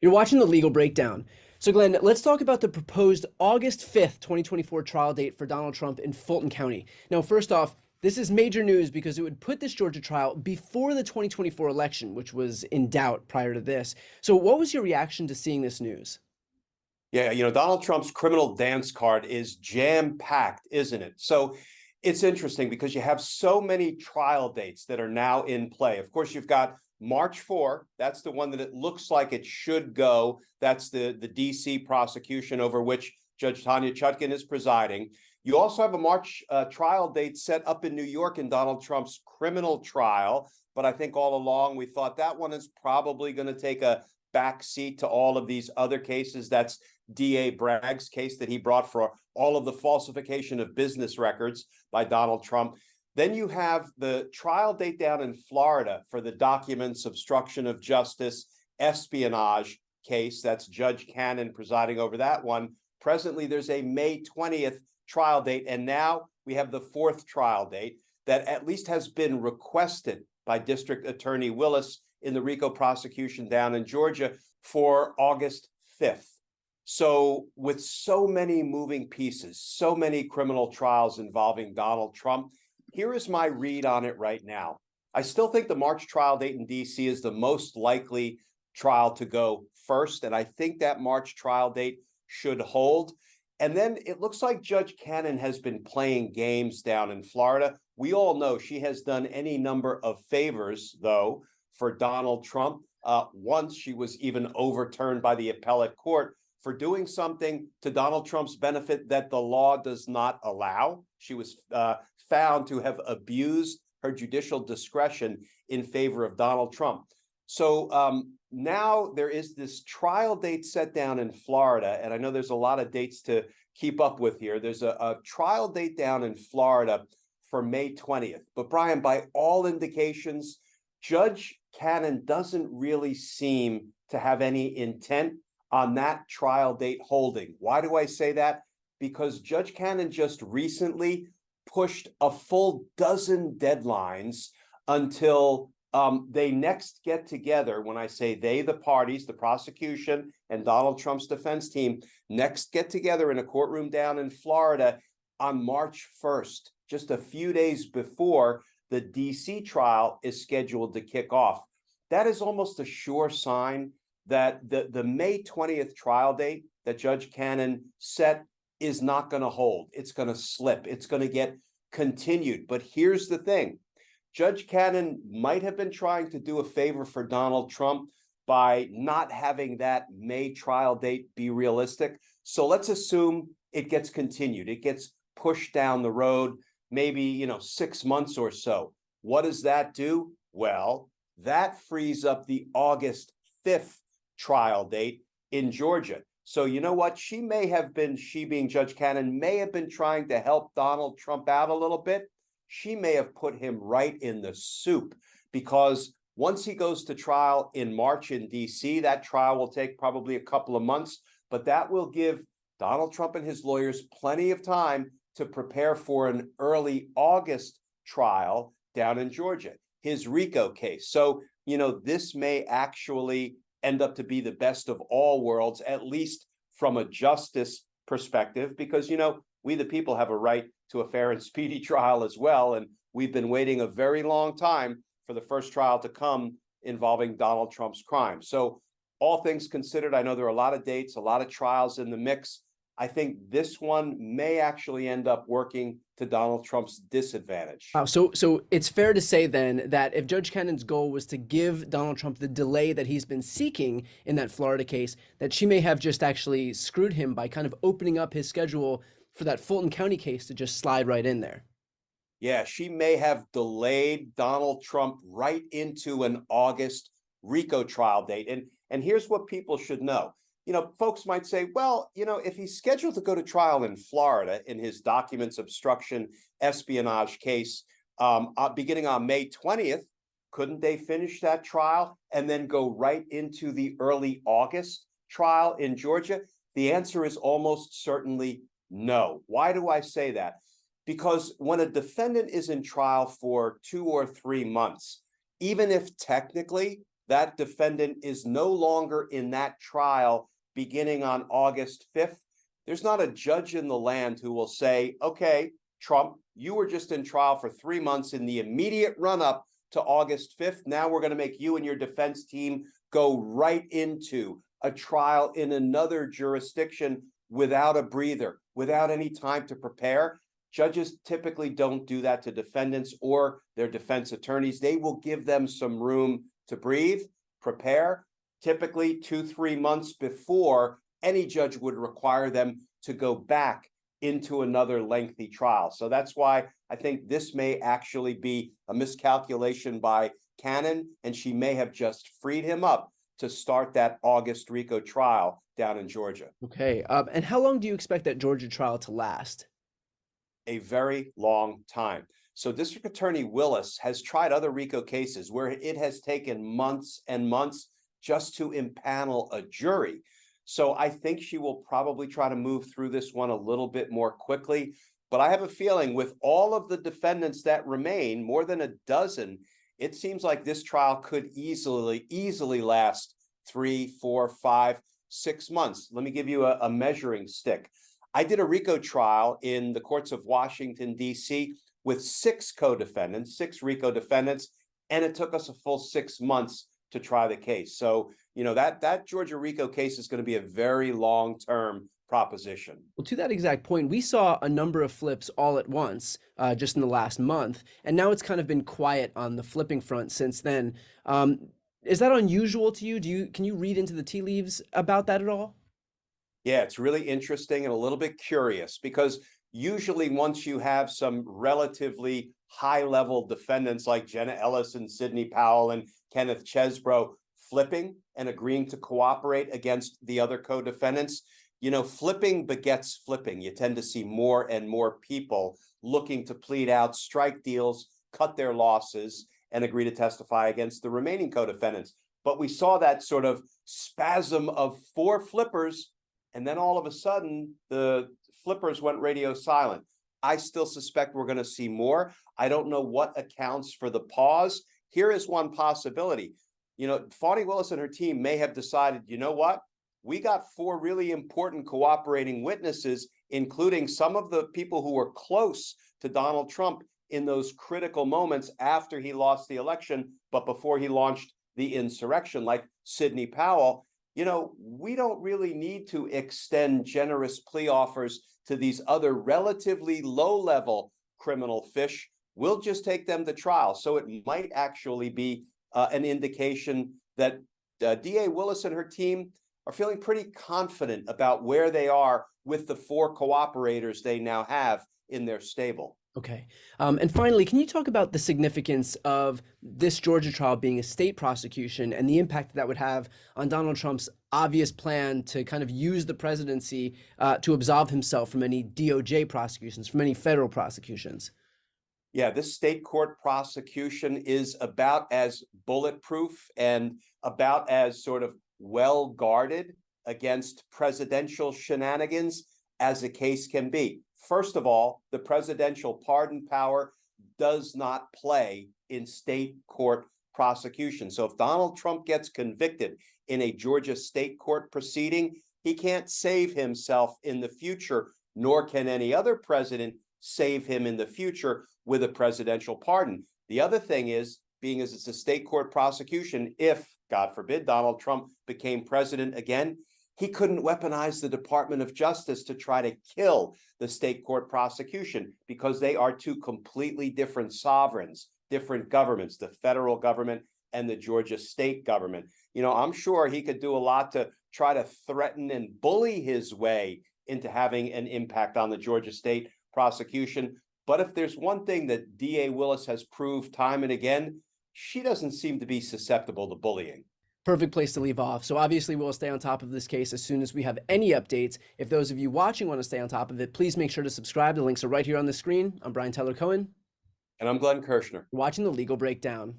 You're watching the legal breakdown. So, Glenn, let's talk about the proposed August 5th, 2024 trial date for Donald Trump in Fulton County. Now, first off, this is major news because it would put this Georgia trial before the 2024 election, which was in doubt prior to this. So, what was your reaction to seeing this news? Yeah, Donald Trump's criminal dance card is jam-packed, isn't it? So it's interesting because you have so many trial dates that are now in play. Of course, you've got March 4. That's the one that it looks like it should go. That's the DC prosecution over which Judge Tanya Chutkan is presiding. You also have a March trial date set up in New York in Donald Trump's criminal trial. But I think all along we thought that one is probably going to take a backseat to all of these other cases. That's DA Bragg's case that he brought for all of the falsification of business records by Donald Trump. Then you have the trial date down in Florida for the documents, obstruction of justice, espionage case. That's Judge Cannon presiding over that one. Presently, there's a May 20th trial date. And now we have the fourth trial date that at least has been requested by District Attorney Willis in the RICO prosecution down in Georgia for August 5th. So with so many moving pieces, so many criminal trials involving Donald Trump, here is my read on it right now. I still think the March trial date in DC is the most likely trial to go first, and I think that March trial date should hold. And then it looks like Judge Cannon has been playing games down in Florida. We all know she has done any number of favors, though, for Donald Trump. Once she was even overturned by the appellate court for doing something to Donald Trump's benefit that the law does not allow. She was found to have abused her judicial discretion in favor of Donald Trump. So now there is this trial date set down in Florida, and I know there's a lot of dates to keep up with here. There's a trial date down in Florida for May 20th. But Brian, by all indications, Judge Cannon doesn't really seem to have any intent on that trial date holding. Why do I say that? Because Judge Cannon just recently pushed a full dozen deadlines until they next get together. When I say they, the parties, the prosecution and Donald Trump's defense team, next get together in a courtroom down in Florida on March 1st, just a few days before the DC trial is scheduled to kick off. That is almost a sure sign that the May 20th trial date that Judge Cannon set is not going to hold. It's going to slip. It's going to get continued. But here's the thing. Judge Cannon might have been trying to do a favor for Donald Trump by not having that May trial date be realistic. So let's assume it gets continued. It gets pushed down the road, maybe 6 months or so. What does that do? Well, that frees up the August 5th trial date in Georgia. So you know what? She being Judge Cannon, may have been trying to help Donald Trump out a little bit. She may have put him right in the soup, because once he goes to trial in March in DC, that trial will take probably a couple of months, but that will give Donald Trump and his lawyers plenty of time to prepare for an early August trial down in Georgia, his RICO case. So, this may actually end up to be the best of all worlds, at least from a justice perspective, because, we the people have a right to a fair and speedy trial as well. And we've been waiting a very long time for the first trial to come involving Donald Trump's crime. So all things considered, I know there are a lot of dates, a lot of trials in the mix. I think this one may actually end up working to Donald Trump's disadvantage. Wow, so it's fair to say then that if Judge Cannon's goal was to give Donald Trump the delay that he's been seeking in that Florida case, that she may have just actually screwed him by kind of opening up his schedule for that Fulton County case to just slide right in there. Yeah, she may have delayed Donald Trump right into an August RICO trial date. And here's what people should know. Folks might say, well, if he's scheduled to go to trial in Florida in his documents obstruction espionage case beginning on May 20th, couldn't they finish that trial and then go right into the early August trial in Georgia? The answer is almost certainly no. Why do I say that? Because when a defendant is in trial for 2 or 3 months, even if technically that defendant is no longer in that trial beginning on August 5th, there's not a judge in the land who will say, okay, Trump, you were just in trial for 3 months in the immediate run up to August 5th. Now we're going to make you and your defense team go right into a trial in another jurisdiction without a breather, without any time to prepare. Judges typically don't do that to defendants or their defense attorneys. They will give them some room to breathe, prepare, typically 2-3 months before any judge would require them to go back into another lengthy trial. So that's why I think this may actually be a miscalculation by Cannon, and she may have just freed him up to start that August RICO trial down in Georgia. Okay. And how long do you expect that Georgia trial to last? A very long time. So District Attorney Willis has tried other RICO cases where it has taken months and months just to impanel a jury. So I think she will probably try to move through this one a little bit more quickly. But I have a feeling with all of the defendants that remain, more than a dozen, it seems like this trial could easily last 3, 4, 5, 6 months. Let me give you a measuring stick. I did a RICO trial in the courts of Washington, D.C. with 6 co-defendants, 6 RICO defendants, and it took us a full 6 months to try the case. So, that Georgia RICO case is going to be a very long-term proposition. Well, to that exact point, we saw a number of flips all at once just in the last month, and now it's kind of been quiet on the flipping front since then. Is that unusual to you? Can you read into the tea leaves about that at all? Yeah, it's really interesting and a little bit curious because usually once you have some relatively high-level defendants like Jenna Ellis and Sidney Powell and Kenneth Chesbro flipping and agreeing to cooperate against the other co-defendants, flipping begets flipping. You tend to see more and more people looking to plead out strike deals, cut their losses, and agree to testify against the remaining co-defendants. But we saw that sort of spasm of 4 flippers, and then all of a sudden, the flippers went radio silent. I still suspect we're going to see more. I don't know what accounts for the pause. Here is one possibility. Fani Willis and her team may have decided, you know what? We got 4 really important cooperating witnesses, including some of the people who were close to Donald Trump in those critical moments after he lost the election, but before he launched the insurrection, like Sidney Powell. We don't really need to extend generous plea offers to these other relatively low-level criminal fish. We'll just take them to trial. So it might actually be an indication that DA Willis and her team are feeling pretty confident about where they are with the 4 cooperators they now have in their stable. Okay. And finally, can you talk about the significance of this Georgia trial being a state prosecution and the impact that would have on Donald Trump's obvious plan to kind of use the presidency to absolve himself from any DOJ prosecutions, from any federal prosecutions? Yeah, this state court prosecution is about as bulletproof and about as sort of well guarded against presidential shenanigans as a case can be. First of all, the presidential pardon power does not play in state court prosecution. So if Donald Trump gets convicted in a Georgia state court proceeding, he can't save himself in the future, nor can any other president save him in the future with a presidential pardon. The other thing is, being as it's a state court prosecution, if, God forbid, Donald Trump became president again, he couldn't weaponize the Department of Justice to try to kill the state court prosecution because they are 2 completely different sovereigns, different governments, the federal government and the Georgia state government. I'm sure he could do a lot to try to threaten and bully his way into having an impact on the Georgia state prosecution. But if there's one thing that DA Willis has proved time and again, she doesn't seem to be susceptible to bullying. Perfect place to leave off. So obviously we'll stay on top of this case as soon as we have any updates. If those of you watching want to stay on top of it, please make sure to subscribe. The links are right here on the screen. I'm Brian Tyler Cohen. And I'm Glenn Kirshner. Watching The Legal Breakdown.